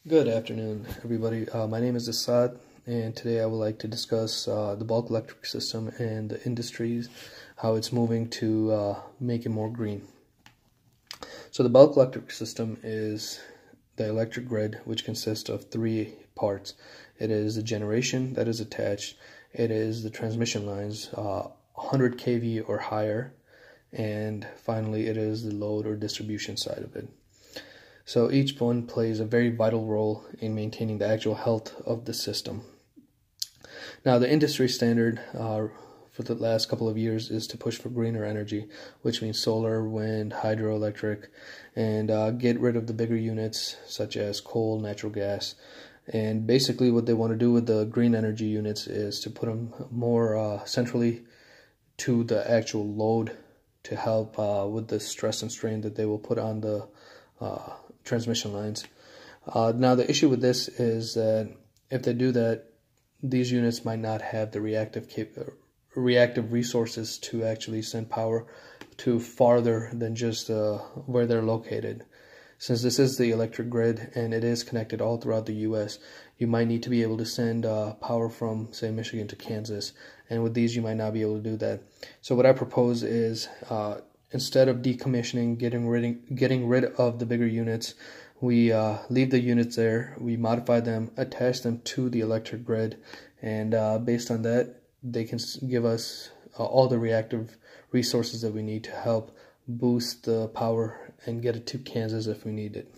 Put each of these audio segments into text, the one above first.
Good afternoon, everybody. My name is Bes A, and today I would like to discuss the bulk electric system and the industries, how it's moving to make it more green. So the bulk electric system is the electric grid, which consists of three parts. It is the generation that is attached, it is the transmission lines, 100 kV or higher, and finally it is the load or distribution side of it. So each one plays a very vital role in maintaining the actual health of the system. Now the industry standard for the last couple of years is to push for greener energy, which means solar, wind, hydroelectric, and get rid of the bigger units such as coal, natural gas. And basically what they want to do with the green energy units is to put them more centrally to the actual load to help with the stress and strain that they will put on the transmission lines. Now the issue with this is that if they do that, these units might not have the reactive resources to actually send power to farther than just where they're located. Since this is the electric grid and it is connected all throughout the US, you might need to be able to send power from, say, Michigan to Kansas, and with these you might not be able to do that. So what I propose is instead of decommissioning, getting rid of the bigger units, we leave the units there, we modify them, attach them to the electric grid, and based on that, they can give us all the reactive resources that we need to help boost the power and get it to Kansas if we need it.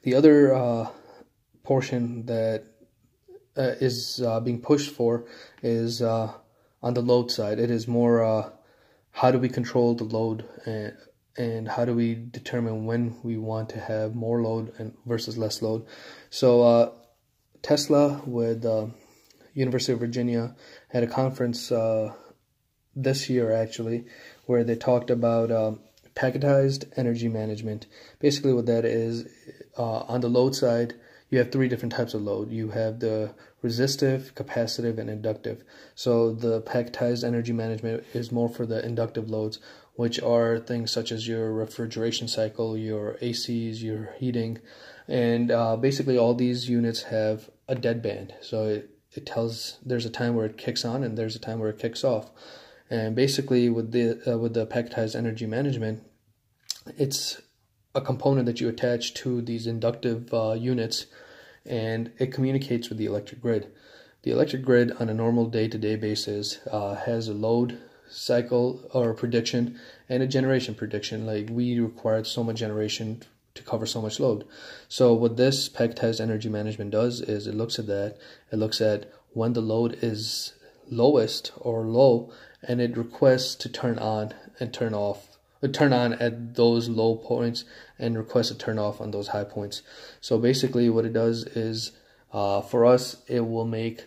The other portion that is being pushed for is on the load side. It is more how do we control the load, and how do we determine when we want to have more load and versus less load. So Tesla with University of Virginia had a conference this year actually, where they talked about packetized energy management. Basically what that is, on the load side, you have three different types of load. You have the resistive, capacitive, and inductive. So the packetized energy management is more for the inductive loads, which are things such as your refrigeration cycle, your ACs, your heating, and basically all these units have a deadband. So it tells there's a time where it kicks on and there's a time where it kicks off. And basically with the packetized energy management, it's a component that you attach to these inductive units, and it communicates with the electric grid. The electric grid on a normal day-to-day basis has a load cycle or prediction and a generation prediction. Like, we required so much generation to cover so much load. So what this packetized energy management does is it looks at that, it looks at when the load is lowest or low, and it requests to turn on and turn off, turn on at those low points and request to turn off on those high points. So basically what it does is for us, it will make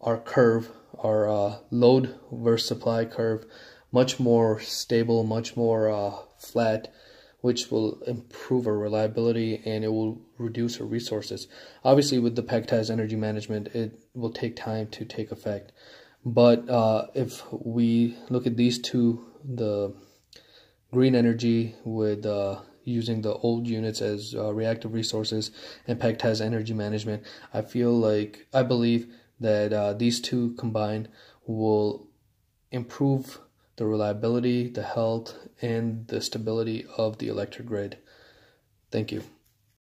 our curve, our load versus supply curve, much more stable, much more flat, which will improve our reliability and it will reduce our resources. Obviously with the packetized energy management, it will take time to take effect. But if we look at these two, the green energy with using the old units as reactive resources and packetized energy management, I believe that these two combined will improve the reliability, the health, and the stability of the electric grid. Thank you.